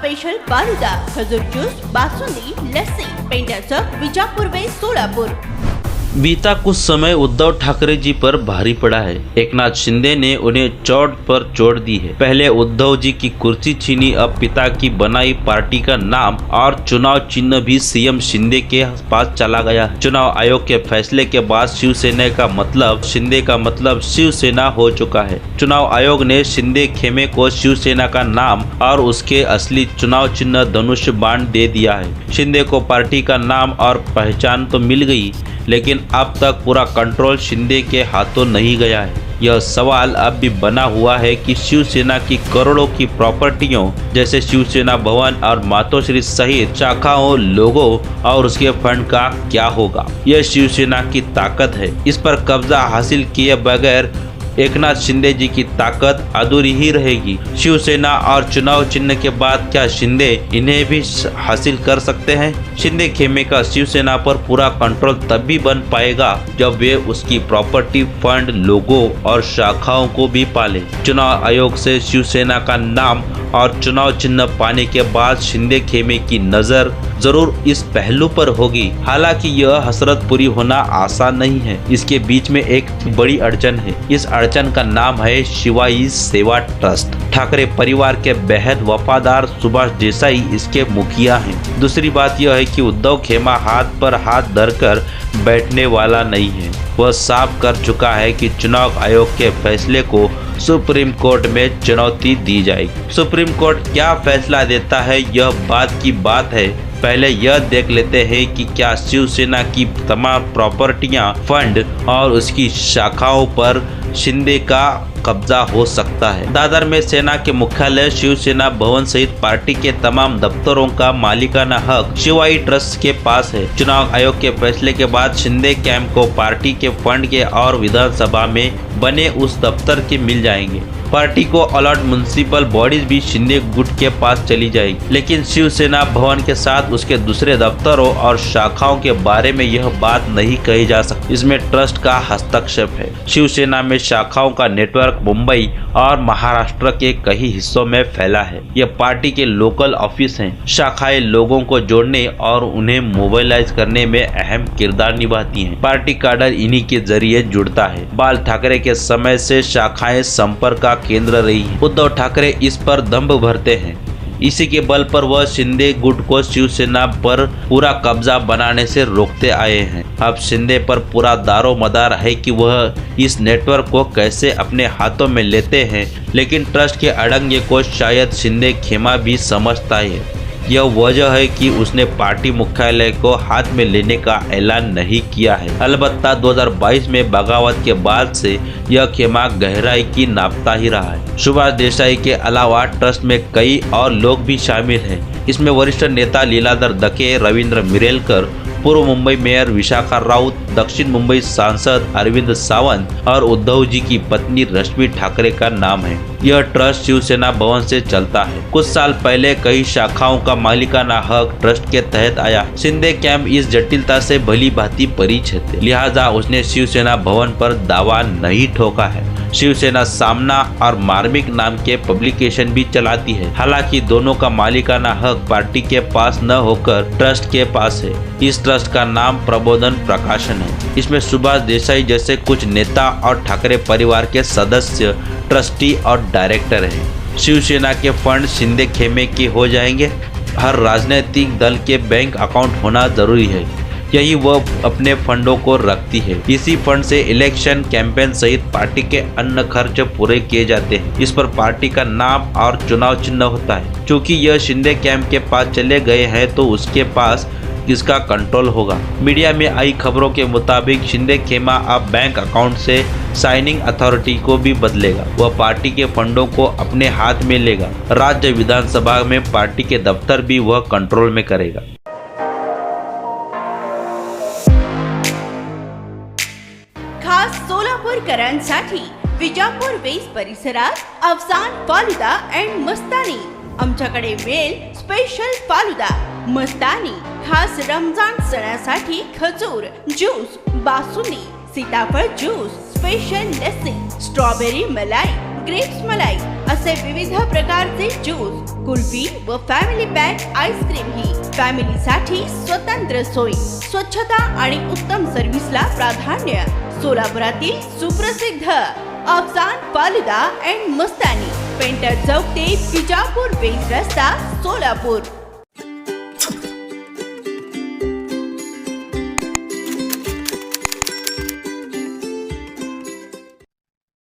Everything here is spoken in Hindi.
स्पेशल फालुदा, खजूर ज्यूस, बासुंदी, लस्सी, पेंड्याचं विजापूर वे सोलापूर। बीता कुछ समय उद्धव ठाकरे जी पर भारी पड़ा है। एकनाथ शिंदे ने उन्हें चोट पर चोट दी है। पहले उद्धव जी की कुर्सी छीनी, अब पिता की बनाई पार्टी का नाम और चुनाव चिन्ह भी सीएम शिंदे के पास चला गया। चुनाव आयोग के फैसले के बाद शिवसेना का मतलब शिंदे का मतलब शिवसेना हो चुका है। चुनाव आयोग ने शिंदे खेमे को शिवसेना का नाम और उसके असली चुनाव चिन्ह धनुष बाण दे दिया है। शिंदे को पार्टी का नाम और पहचान तो मिल गई, लेकिन अब तक पूरा कंट्रोल शिंदे के हाथों नहीं गया है। यह सवाल अब भी बना हुआ है कि शिवसेना की करोड़ों की प्रॉपर्टियों जैसे शिवसेना भवन और मातोश्री सहित शाखाओं, लोगों और उसके फंड का क्या होगा। यह शिवसेना की ताकत है। इस पर कब्जा हासिल किए बगैर एकनाथ शिंदे जी की ताकत अधूरी ही रहेगी। शिवसेना और चुनाव चिन्ह के बाद क्या शिंदे इन्हें भी हासिल कर सकते हैं? शिंदे खेमे का शिवसेना पर पूरा कंट्रोल तब भी बन पाएगा जब वे उसकी प्रॉपर्टी, फंड, लोगों और शाखाओं को भी पाले। चुनाव आयोग से शिवसेना का नाम और चुनाव चिन्ह पाने के बाद शिंदे खेमे की नजर जरूर इस पहलू पर होगी। हालांकि यह हसरत पूरी होना आसान नहीं है। इसके बीच में एक बड़ी अड़चन है। इस अड़चन का नाम है शिवाई सेवा ट्रस्ट। ठाकरे परिवार के बेहद वफादार सुभाष देसाई इसके मुखिया हैं। दूसरी बात यह है कि उद्धव खेमा हाथ पर हाथ धरकर बैठने वाला नहीं है। वह साफ कर चुका है कि चुनाव आयोग के फैसले को सुप्रीम कोर्ट में चुनौती दी जाएगी। सुप्रीम कोर्ट क्या फैसला देता है यह बात की बात है। पहले यह देख लेते हैं कि क्या शिवसेना की तमाम प्रॉपर्टियां, फंड और उसकी शाखाओं पर शिंदे का कब्जा हो सकता है। दादर में सेना के मुख्यालय, शिवसेना भवन सहित पार्टी के तमाम दफ्तरों का मालिकाना हक शिवाई ट्रस्ट के पास है। चुनाव आयोग के फैसले के बाद शिंदे कैंप को पार्टी के फंड के और विधानसभा में बने उस दफ्तर के मिल जाएंगे। पार्टी को अलॉट म्युनिसिपल बॉडीज भी शिंदे गुट के पास चली जाएगी। लेकिन शिवसेना भवन के साथ उसके दूसरे दफ्तरों और शाखाओं के बारे में यह बात नहीं कही जा सकती। इसमें ट्रस्ट का हस्तक्षेप है। शिवसेना में शाखाओं का नेटवर्क मुंबई और महाराष्ट्र के कई हिस्सों में फैला है। यह पार्टी के लोकल ऑफिस हैं। शाखाएं लोगों को जोड़ने और उन्हें मोबिलाइज करने में अहम किरदार निभाती हैं। पार्टी काडर इन्हीं के जरिए जुड़ता है। बाल ठाकरे के समय से शाखाएं संपर्क का केंद्र रही है। उद्धव ठाकरे इस पर दंभ भरते हैं। इसी के बल पर वह शिंदे गुट को शिवसेना पर पूरा कब्जा बनाने से रोकते आए हैं। अब शिंदे पर पूरा दारो मदार है कि वह इस नेटवर्क को कैसे अपने हाथों में लेते हैं। लेकिन ट्रस्ट के अड़ंगे को शायद शिंदे खेमा भी समझता है। यह वजह है कि उसने पार्टी मुख्यालय को हाथ में लेने का ऐलान नहीं किया है। अलबत्ता 2022 में बगावत के बाद से यह खेमा गहराई की नापता ही रहा है। सुभाष देसाई के अलावा ट्रस्ट में कई और लोग भी शामिल हैं। इसमें वरिष्ठ नेता लीलाधर दके, रविंद्र मिरेलकर, पूर्व मुंबई मेयर विशाखा राउत, दक्षिण मुंबई सांसद अरविंद सावंत और उद्धव जी की पत्नी रश्मि ठाकरे का नाम है। यह ट्रस्ट शिवसेना भवन से चलता है। कुछ साल पहले कई शाखाओं का मालिकाना हक ट्रस्ट के तहत आया। शिंदे कैंप इस जटिलता से भली भांति परिचित है, लिहाजा उसने शिवसेना भवन पर दावा नहीं ठोका है। शिवसेना सामना और मार्मिक नाम के पब्लिकेशन भी चलाती है। हालांकि दोनों का मालिकाना हक पार्टी के पास न होकर ट्रस्ट के पास है। इस ट्रस्ट का नाम प्रबोधन प्रकाशन है। इसमें सुभाष देसाई जैसे कुछ नेता और ठाकरे परिवार के सदस्य, ट्रस्टी और डायरेक्टर हैं। शिवसेना के फंड शिंदे खेमे के हो जाएंगे। हर राजनीतिक दल के बैंक अकाउंट होना जरूरी है। यही वह अपने फंडों को रखती है। इसी फंड से इलेक्शन कैंपेन सहित पार्टी के अन्य खर्च पूरे किए जाते हैं। इस पर पार्टी का नाम और चुनाव चिन्ह होता है। क्योंकि यह शिंदे कैंप के पास चले गए हैं तो उसके पास इसका कंट्रोल होगा। मीडिया में आई खबरों के मुताबिक शिंदे खेमा अब बैंक अकाउंट से साइनिंग अथॉरिटी को भी बदलेगा। वह पार्टी के फंडों को अपने हाथ में लेगा। राज्य विधानसभा में पार्टी के दफ्तर भी वह कंट्रोल में करेगा। खास सोलापूरकरांसाठी विजापूर वेस परिसरात अफसान फालुदा अँड मस्तानी। आमच्याकडे मिळेल स्पेशल फालुदा, मस्तानी, खास रमजान सणासाठी खजूर ज्यूस, बासुंदी, सीताफळ ज्यूस, स्पेशल लस्सी, स्ट्रॉबेरी मलाई, ग्रेप्स मलाई असे विविध प्रकारचे ज्यूस, कुल्फी व फॅमिली पॅक आईस्क्रीम ही फॅमिलीसाठी स्वतंत्र सोय, स्वच्छता आणि उत्तम सर्व्हिसला प्राधान्य. सोलापुरातील सुप्रसिद्ध Afsan falooda and Mastani, painter चौक ते विजापूर बेस रस्ता, सोलापूर.